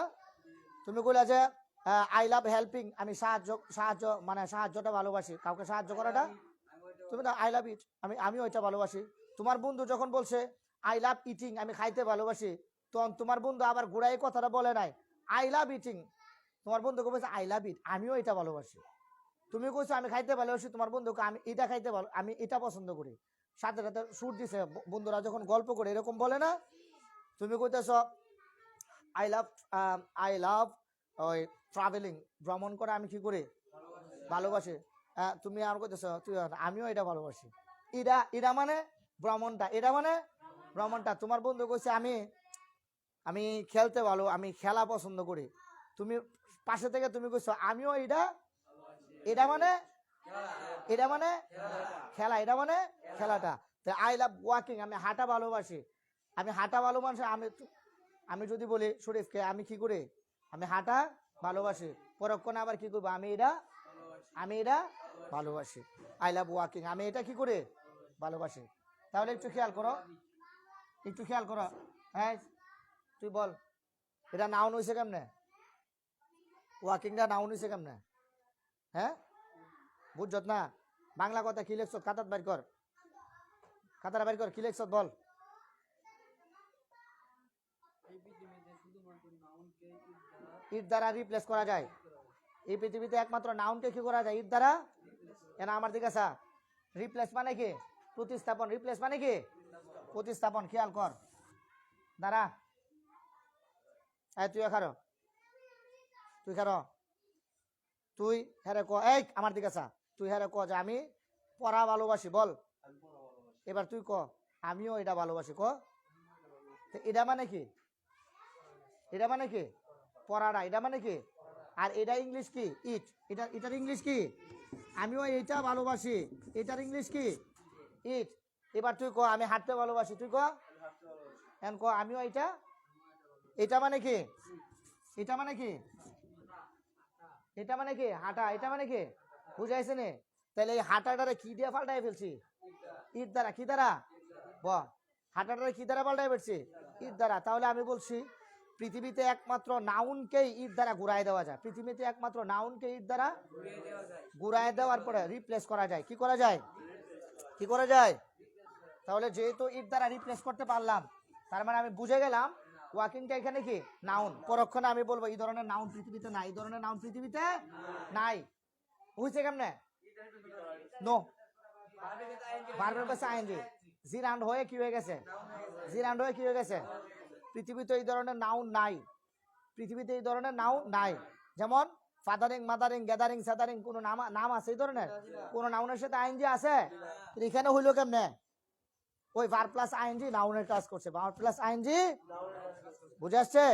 তুমি কইলা যে আই লাভ হেল্পিং, আমি সাহায্যটা ভালোবাসি, কাউকে সাহায্য করাটা। তুমি না আই লাভ ইট, আমি ওইটা ভালোবাসি। তোমার বন্ধু যখন বলছে আই লাভ ইটিং, আমি খাইতে ভালোবাসি, তখন তোমার বন্ধু আবার ঘুরাই কথাটা বলে নাই আই লাভ ইটিং। তোমার বন্ধুকে বলছে আই লাভ ইট, আমিও এটা ভালোবাসি। তুমি কইছো আমি খাইতে ভালোবাসি, তোমার বন্ধুকে আমি এটা খাইতে ভালো, আমি এটা পছন্দ করি। সাথে সাথে সুর দিছে। বন্ধুরা যখন গল্প করে এরকম বলে না? তুমি কইতেছ আই লাভ ওই ট্রাভেলিং, ভ্রমণ করে আমি কি করি? ভালোবাসি। তুমি আর কইতেছ আমিও এটা ভালোবাসি। এটা মানে ভ্রমণটা, এটা মানে ভ্রমণটা। তোমার বন্ধু কইছে আমি খেলতে ভালো, আমি খেলা পছন্দ করি। তুমি পাশে থেকে তুমি কইছো আমিও এটা মানে খেলা, এটা মানে খেলাটা। আই লাভ ওয়াকিং, আমি হাঁটা ভালোবাসি। আমি হাঁটা ভালোবাসি। আমি যদি বলি শরীফকে আমি কি করি? আমি হাঁটা ভালোবাসি, পরক্ষণে আবার কি করবো? আমি এটা ভালোবাসি। আই লাভ ওয়াকিং, আমি এটা কি করি? ভালোবাসি। তাহলে একটু খেয়াল করো, একটু খেয়াল করো। হ্যাঁ তুই বল এটা নাউন হয়েছে কেমনে? ওয়াকিংটা নাউন হয়েছে কেমনে? হ্যাঁ বুঝছত না? বাংলা কথা কি লেখছ? খাতাত বাইর কর, খাতাটা বাইর কর, কি লেখছ বল। ইট দ্বারা রিপ্লেস করা যায়। এই পৃথিবীতে একমাত্র নাউনকে কি করা যায়? ইট দ্বারা। এনা আমার দিকে আসা। রিপ্লেস মানে কি? প্রতিস্থাপন। রিপ্লেস মানে কি? প্রতিস্থাপন। খেয়াল কর দাঁড়া, তুই খারো, তুই খারো, তুই হ্যাঁ ক, এই আমার দিকে আসা, তুই হ্যাঁ ক যে আমি পড়া ভালোবাসি, বল। এবার তুই ক আমিও এটা ভালোবাসি, ক। এটা মানে কি? এটা মানে কি? পড়াটা। এটা মানে কি? আর এটা ইংলিশ কি? ইট। এটার ইংলিশ কি? আমিও এইটা ভালোবাসি। এটার ইংলিশ কি? ইট। এবার তুই ক আমি হাঁটতে ভালোবাসি, তুই ক এখন ক আমিও এটা। এটা মানে কি? এটা মানে কি? এটা মানে কি? হাঁটা। এটা মানে কি? বুঝাইছে নে? তাহলে এই হাঁটাটারে কি দিয়ে পাল্টাই ফেলছি? ইট দ্বারা। কি দ্বারা? ব হাঁটাটারে কি দ্বারা পাল্টাই ফেলছি? ইট দ্বারা। তাহলে আমি বলছি পৃথিবীতে একমাত্র নাউনকেই ইট দ্বারা ঘুরাই দেওয়া যায়। পৃথিবীতে একমাত্র নাউনকে ইট দ্বারা ঘুরাই দেওয়ার পরে রিপ্লেস করা যায়। কি করা যায়? কি করা যায়? তাহলে যেহেতু ইট দ্বারা রিপ্লেস করতে পারলাম, তার মানে আমি বুঝে গেলাম ওয়াকিংটা এখানে কি নাউন। পরক্ষণে আমি বলবো এই ধরনের নাউন পৃথিবীতে নাই, এই ধরনের নাউন পৃথিবীতে নাই। হইছে কেমনে? নো, ভার্বের পাশে আইএনজি জিরান্ড হয়ে কি হয়ে গেছে? জিরান্ড হয়ে কি হয়ে গেছে? পৃথিবীতে এই ধরনের নাউন নাই। পৃথিবীতে এই ধরনের নাউন নাই। যেমন ফাদারিং, মাদারিং, গ্যাদারিং, সাদারিং, কোন নাম আছে এই ধরনের? কোন নাউনের সাথে আইএনজি আছে? এখানে হইলো কেমনে? ওই ভার প্লাস আইএনজি নাউনের কাজ করছে। Verb plus ING. বুঝে আসছে?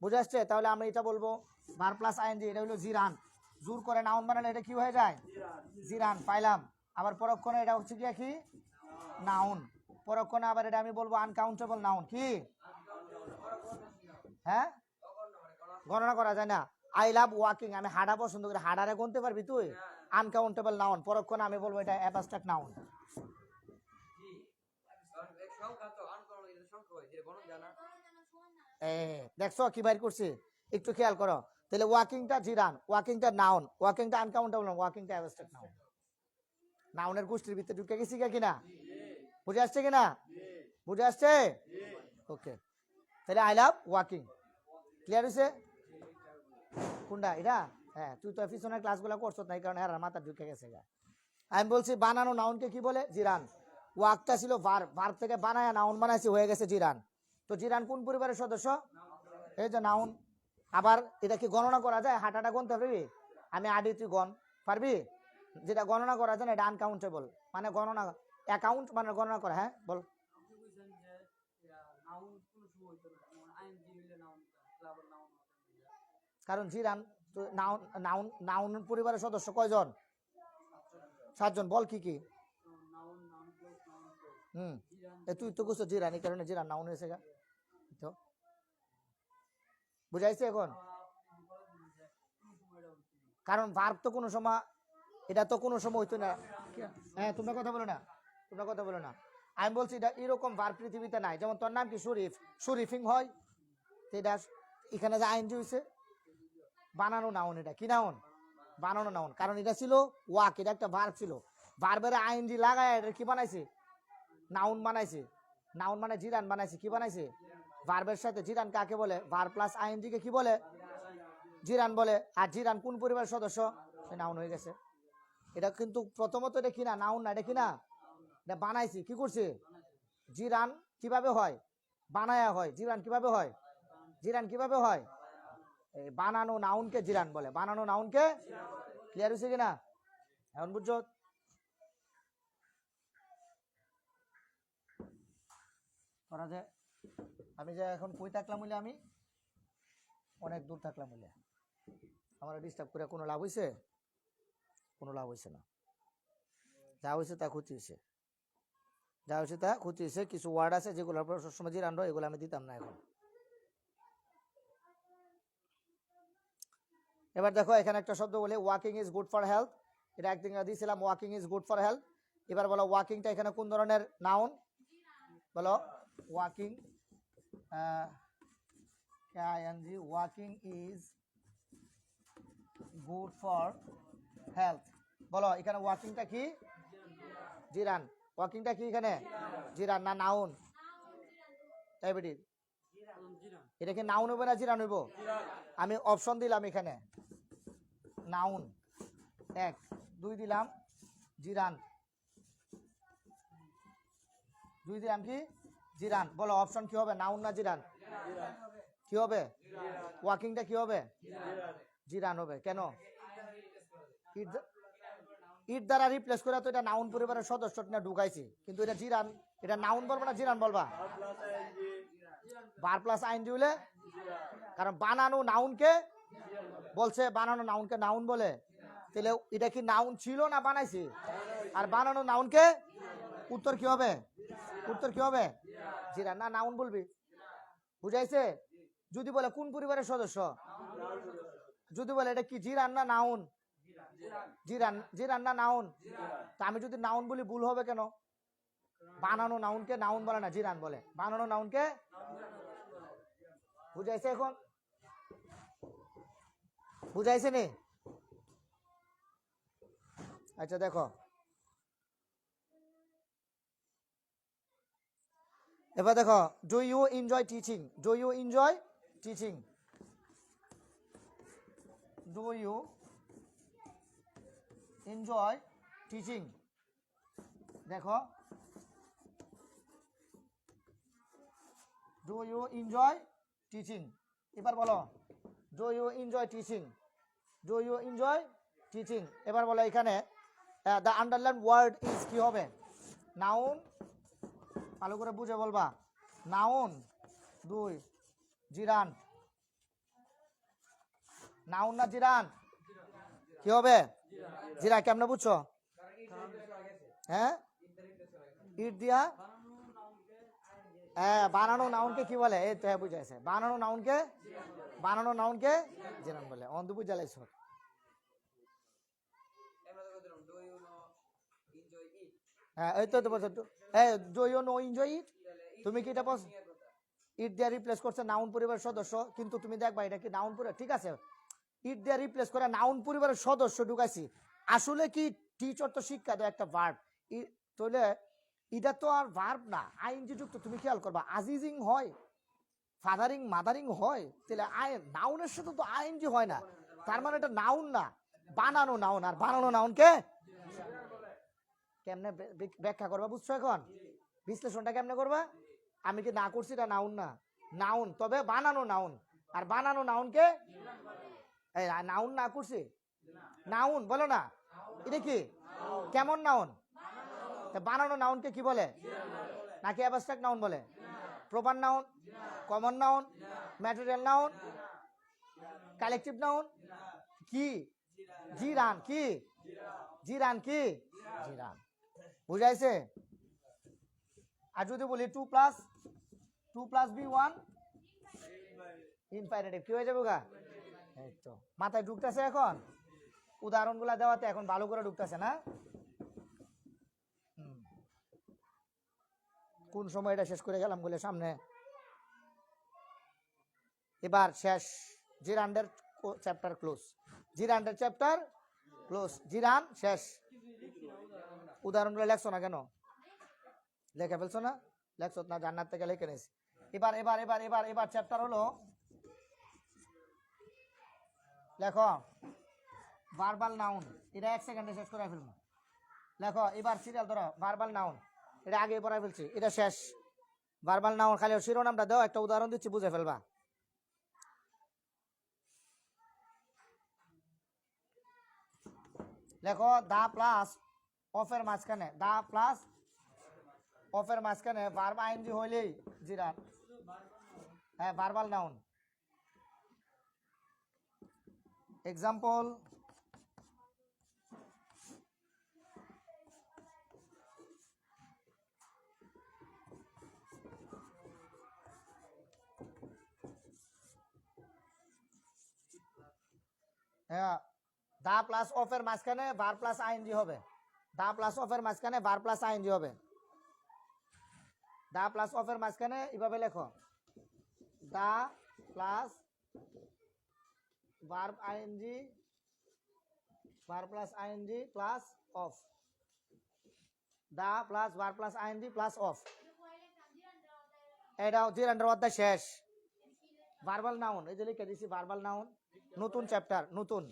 বুঝে আসছে? তাহলে আমরা এটা বলবো ভার প্লাস আইএনজি, এটা হলো জিরান। জোর করে নাউন বানালে এটা কি হয়ে যায়? জিরান। পাইলাম। আবার পরক্ষণে এটা হচ্ছে কি নাউন। পরক্ষণে আবার এটা আমি বলবো আনকাউন্টেবল নাউন। কি? হ্যাঁ গণনা করা যায় না। আই লাভ ওয়াকিং, আমি হাঁটা পছন্দ করি। হাঁটারে গুনতে পারবি তুই? Uncountable noun. পরক্ষণে আমি বলবো এটা অ্যাবস্ট্রাক্ট নাউন। দেখছো কি বাইর করছি? একটু খেয়াল করো। তাহলে ওয়াকিংটা জিরান, ওয়াকিংটা নাউন, ওয়াকিংটা আনকাউন্টেবল, ওয়াকিংটা অ্যাবস্ট্রাক্ট নাউন। নাউনের গোষ্ঠীর ভিতরে ঢুকে গেছি কিনা? বুঝে আসছে কিনা? বুঝে আসছে? ওকে, তাহলে আই লাভ ওয়াকিং। ক্লিয়ার হয়েছে? কোনটা এটা? হ্যাঁ তুই তো পিছনের ক্লাসগুলো করছো না, এই কারণে আর মাথা ঢুকে গেছে। আমি বলছি বানানো নাউনকে কি বলে? জিরান। ওয়াকটা ছিল ভার্ব, ভার্ব থেকে বানায় নাউন বানাইছি, হয়ে গেছে জিরান। তো জিরান কোন পরিবারের সদস্য? এই যে নাউন। আবার এটা কি গণনা করা যায়? হাঁটাটা গণতে পারবি? আমি আডি, তুই গণ পারবি? যেটা গণনা করা যায় না এটা আনকাউন্টেবল, মানে গণনা, অ্যাকাউন্ট মানে গণনা করা। হ্যাঁ বল। কারণ জিরান তো নাউন, নাউন নাউন পরিবারের সদস্য কয়জন? 7 জন। বল কি কি? তুই তো বুঝছো জিরান, এই কারণে জিরান নাউন হয়েছে গা। তো বুঝাইছে এখন? কারণ ভার্ব তো কোনো সময়, এটা তো কোনো সময় হইতো না। হ্যাঁ তোমরা কথা বলো না, তোমরা কথা বলো না। আমি বলছি এটা এরকম ভার্ব পৃথিবীতে নাই। যেমন তোর নাম কি? শরীফ, শরীফিং হয়। এটা এখানে যে আইনজি হয়েছে বানানো নাউন। এটা কি নাউন? বানানো নাউন। কারণ এটা ছিল ওয়াক, এটা একটা ভার্ব ছিল। ভার্বের আইনজি লাগায় এটা কি বানাইছে? নাউন বানাইছে। নাউন মানে জিরান বানাইছে। কি বানাইছে? ভার্বের সাথে জিরান কাকে বলে? ভার্ব প্লাস আইএনজি কে কি বলে? জিরান বলে। আর জিরান কোন পরিবারের সদস্য? সে নাউন হয়ে গেছে। এটা কিন্তু প্রথমত এটা কিনা নাউন না, এটা কিনা এটা বানাইছি। কি করছে? জিরান কিভাবে হয়? বানায়া হয়। জিরান কিভাবে হয়? জিরান কিভাবে হয়? এই বানানো নাউনকে জিরান বলে। বানানো নাউনকে। ক্লিয়ার হয়েছে কিনা এখন? বুঝছো? তোরা যে আমি যে এখন কই থাকলাম বলে, আমি অনেক দূর থাকলাম বলে আমার ডিস্টার্ব করে কোনো লাভ হয়েছে? কোনো লাভ হয়েছে না। যা হয়েছে তা ক্ষতি হয়েছে, যা হয়েছে তা ক্ষতি হয়েছে। কিছু ওয়ার্ড আছে যেগুলোর পর সবসময় জিরান রয়, এগুলো আমি দিতাম না এখন। এবার দেখো এখানে একটা শব্দ বলে walking is good for health. এটা একদিন দিয়েছিলাম, walking is good for health. এবার বলো ওয়াকিংটা এখানে কোন ধরনের নাউন? বলো। Walking KING walking is good for health. বলো এখানে ওয়াকিংটা কি? জিরান। ওয়াকিংটা কি এখানে? জিরান না নাউন? ডায়াবেটিস এটা কি নাউন হবে না জিরান হইব? আমি অপশন দিলাম এখানে নাউন 1, 2 দিলাম জিরান, 2 দিলাম কি জিরান। বলো অপশন কি হবে, নাউন না জিরান? কি হবে? ওয়াকিংটা কি হবে? জিরান হবে। কেন? ইট দ্বারা রিপ্লেস করে তো এটা নাউন পরিবারের সদস্য না ঢুকাইছি, কিন্তু এটা জিরান, এটা নাউন বলবো না জিরান বলবা? বার প্লাস আইন দিলে, কারণ বানানো নাউনকে বলছে, বানানো নাউনকে নাউন বলে, তাহলে এটা কি নাউন ছিল না বানাইছি? আর বানানো নাউনকে উত্তর কি হবে? উত্তর কি হবে? জিরান না নাউন বলবি। বুঝাইছে? যদি বলে কোন পরিবারের সদস্য, যদি বলে এটা কি জিরান না নাউন, জিরান, জিরান না নাউন, তা আমি যদি নাউন বলি ভুল হবে কেন? বানানো নাউনকে নাউন বলে না, জিরান বলে। বানানো নাউনকে বুঝাইছে? এখন বুঝাইছে নি? আচ্ছা দেখো এবার দেখো, do you enjoy teaching? Do you enjoy teaching? Do you enjoy teaching? দেখো, ডু ইউ এনজয় টিচিং? এবার বলো, do you enjoy teaching? Do you enjoy teaching? এবার বলো এখানে দ্য আন্ডারলাইন ওয়ার্ড ইজ কি হবে? নাউন, ভালো করে বুঝে বলবা। নাউন 2, জিরান। নাউন না জিরান? কি হবে? জিরা। কেমনে বুঝছো? হ্যাঁ, ইট দিয়া, হ্যাঁ, বানানো নাউনকে কি বলে? এই তো বুঝাইছে, বানানো নাউনকে, বানানো নাউনকে জিরান বলে। অন্ধ বুঝাইছ। হ্যাঁ, এই তো বলছো। হ্যাঁ, do you know enjoy it? তুমি কি এটা ইট দিয়ে রিপ্লেস করছে নাউন পরিবারের সদস্য, কিন্তু তুমি দেখবা এটা কি নাউন পরিবার? ঠিক আছে, ইট দিয়ে রিপ্লেস করে নাউন পরিবারের সদস্য ঢুকাইছি। আসলে কি টিচার তো শিক্ষা দেয় একটা ভার্ব, তাহলে এটা তো আর ভার্ব না, আইএনজি যুক্ত। তুমি খেয়াল করবা, আজিজিং হয়, ফাদারিং মাদারিং হয়, তাহলে নাউনের সাথে তো আইএনজি হয় না, তার মানে এটা নাউন না, বানানো নাউন। আর বানানো নাউনকে কেমনে ব্যাখ্যা করবা? বুঝছো এখন বিশ্লেষণটা কেমনে করবা? আমি কি না করছি এটা নাউন না? নাউন, তবে বানানো নাউন। আর বানানো নাউনকে নাউন না করছি, নাউন বলো না। এটা কি কেমন নাউন? বানানো নাউনকে কি বলে? নাকি অ্যাবস্ট্রাক্ট নাউন বলে? Proper noun, common noun, material noun, collective noun কি? জিরান কি? জিরান কি? জিরান। বুঝাইছে? আর যদি বলি 2 + b 1 ইনফাইনাইটিভ, কি হয়ে যাবে গা? এই তো মাথায় ঢুকতেছে এখন, উদাহরণগুলা দেওয়াতে এখন ভালো করে ঢুকতেছে না? কোন সময় এটা শেষ করে গেলাম বলে সামনে। এবার শেষ, জিরান্ডের চ্যাপ্টার ক্লোজ। জিরান্ডের চ্যাপ্টার ক্লোজ, জিরান শেষ। উদাহরণগুলো লেখছো না কেন? লেখা ফেলছো না? লেখছো না? জান্নাত থেকে লিখে নিস। এবার এবার এবার এবার এবার চ্যাপ্টার হলো, লেখো ভার্বাল নাউন। এটা 1 সেকেন্ডে শেষ করে ফেলবো। লেখো এবার সিরিয়াল ধরো, ভার্বাল নাউন। এটা আগে পড়াই ফেলছি, এটা শেষ। ভার্বাল নাউন খালি শিরোনামটা দাও, একটা উদাহরণ দিচ্ছি, বুঝে ফেলবা। লেখো দা প্লাস অফের মাঝখানে, দা প্লাস অফের মাঝখানে ভার্ব আইএনজি হইলেই জিরান। হ্যাঁ, ভার্বাল নাউন। এক্সাম্পল, হ্যাঁ, দা প্লাস অফের মাঝখানে ভার প্লাস আইএনজি হবে। দা প্লাস অফের মাঝখানে ভার প্লাস আইএনজি হবে। দা প্লাস অফের মাঝখানে এভাবে লেখো, the plus verb ING, verb plus ING plus of, the plus verb plus ING plus of. এটাও জিরান্ডার অধ্যায় শেষ। ভার্বাল নাউন এই যে লিখে দিছি, ভার্বাল নাউন নতুন চ্যাপ্টার, নতুন।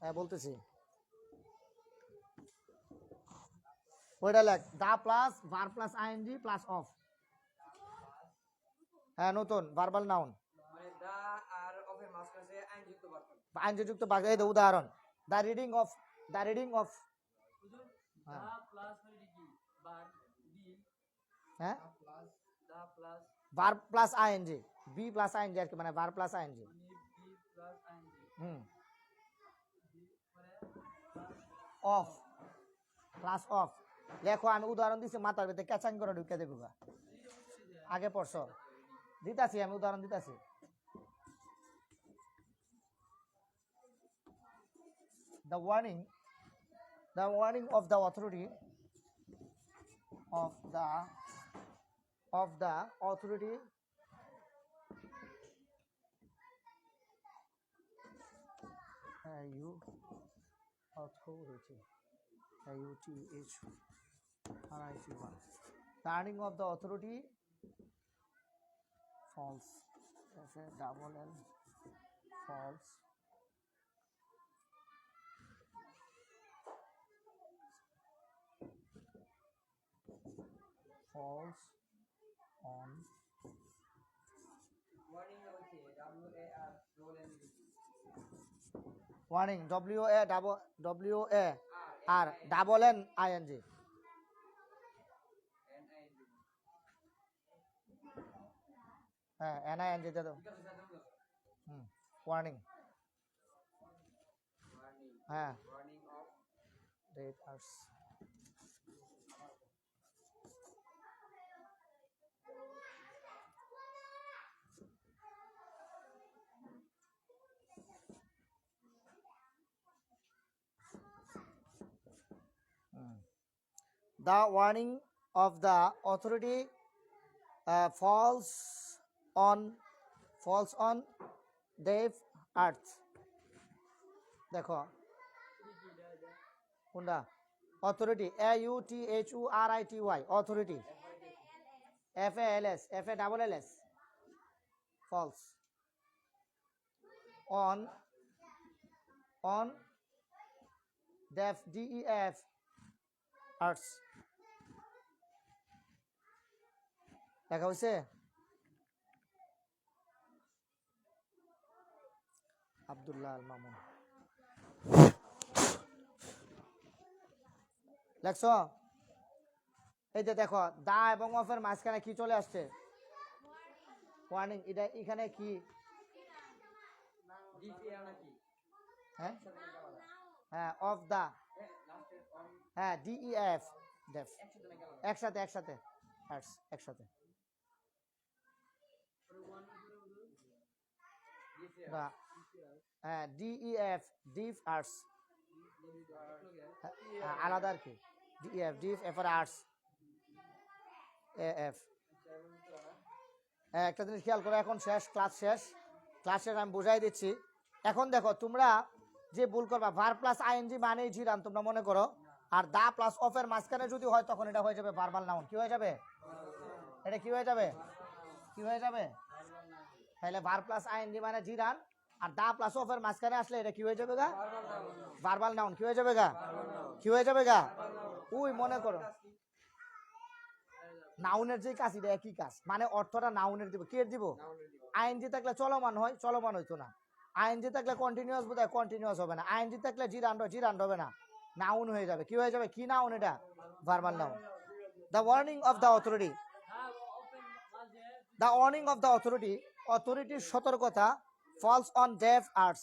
হ্যাঁ বলতেছি, ওইটা লেখ, the plus verb plus ING plus of. হ্যাঁ নতুন ভার্বাল নাউন, মানে দা আর অফের মাঝখানে আইনযুক্ত বাক্য। আইনযুক্ত বাক্য। এই উদাহরণ, the reading of, the reading of. The plus মানে কি বার বি, হ্যাঁ plus the plus verb plus ING, V plus ING আর কি, মানে ভার্ব প্লাস আইএনজি। মানে বি প্লাস আইনজি হুম, পরে অফ প্লাস অফ লেখো। আমি উদাহরণ দিছি, মাথার ভিতরে ক্যাচাং করে ঢুকে দেবো গা, আগে পড়ছো। দিতাছি আমি উদাহরণ দিতাছি। The warning, the warning of the authority, of the authority you authority, authority, the warning of the authority false, FALL false, false on warning হচ্ছে W A R double N warning, WARR double N ING, N I G. হ্যাঁ NING দিয়ে দাও। ঠিক আছে sir, ধন্যবাদ। Warning, warning, হ্যাঁ warning of red arts. The warning of the authority falls on deaf earth. দেখো কোনটা, authority, AUTHORITY, authority, FALS, false on deaf, DEF arts। দেখা হয়েছে? আব্দুল্লাহ আল মামুন লেখছ? এই যে দেখো, দা এবং অফের মাঝখানে কি চলে আসছে? ওয়ার্নিং। এটা এখানে কি? ডিপি আর নাকি হ্যাঁ হ্যাঁ, অফ দা, লাস্টে অন হ্যাঁ DEF ডেফ, একসাথে না গেল একসাথে একসাথে আর্টস একসাথে, পুরো ওয়ান পুরো ডিপি বা হ্যাঁ DEF ডিফ আর্টস, আলাদা আর কি, DEF ডিফ এফ আর্টস AF। একটা জিনিস খেয়াল করো, এখন শেষ, ক্লাস শেষ, আমি বুঝাই দিচ্ছি। এখন দেখো, তোমরা যে ভুল করবা, ভার প্লাস আইএনজি মানেই জিরান তোমরা মনে করো, আর দা প্লাস অফের মাঝখানে যদি হয় তখন এটা হয়ে যাবে ভার্বাল নাউন। কি হয়ে যাবে? এটা কি হয়ে যাবে? কি হয়ে যাবে? তাহলে ভার প্লাস আইএনজি মানে জিরান, আর দা প্লাস অফের মাঝখানে আসলে এটা কি হয়ে যাবে গা? Verbal noun. কি হয়ে যাবে গা? কি হয়ে যাবে গা? ওই মনে করো নাউনের যে কাজ, এটা একই কাজ, মানে অর্থটা নাউনের দিব। কে দিব? আইএনজি থাকলে চলমান হয়, চলমান হইতো না। আইএনজি থাকলে কন্টিনিউয়াস বোধহয় কন্টিনিউয়াস হবে না। আইএনজি থাকলে জিরান্ড হবে না, নাউন হয়ে যাবে। কি হয়ে যাবে? কি নাউন এটা? Verbal noun. The warning of the authority, the warning of the authority, অথরিটির সতর্কতা, ফলস অন ডেফ আর্টস,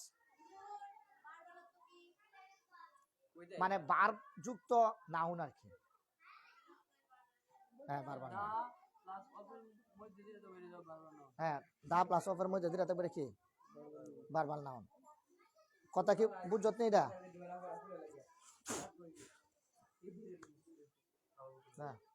মানে ভার্ব যুক্ত নাউন আর কি। হ্যাঁ ভার্বাল নাউন। প্লাস অফের মধ্যে দিয়ে তো বেরিয়ে যাবে বারবার না। হ্যাঁ, দা প্লাস অফের মধ্যে দিতে পারে কি? Verbal noun. কথা কি বুঝছত নি? এটা না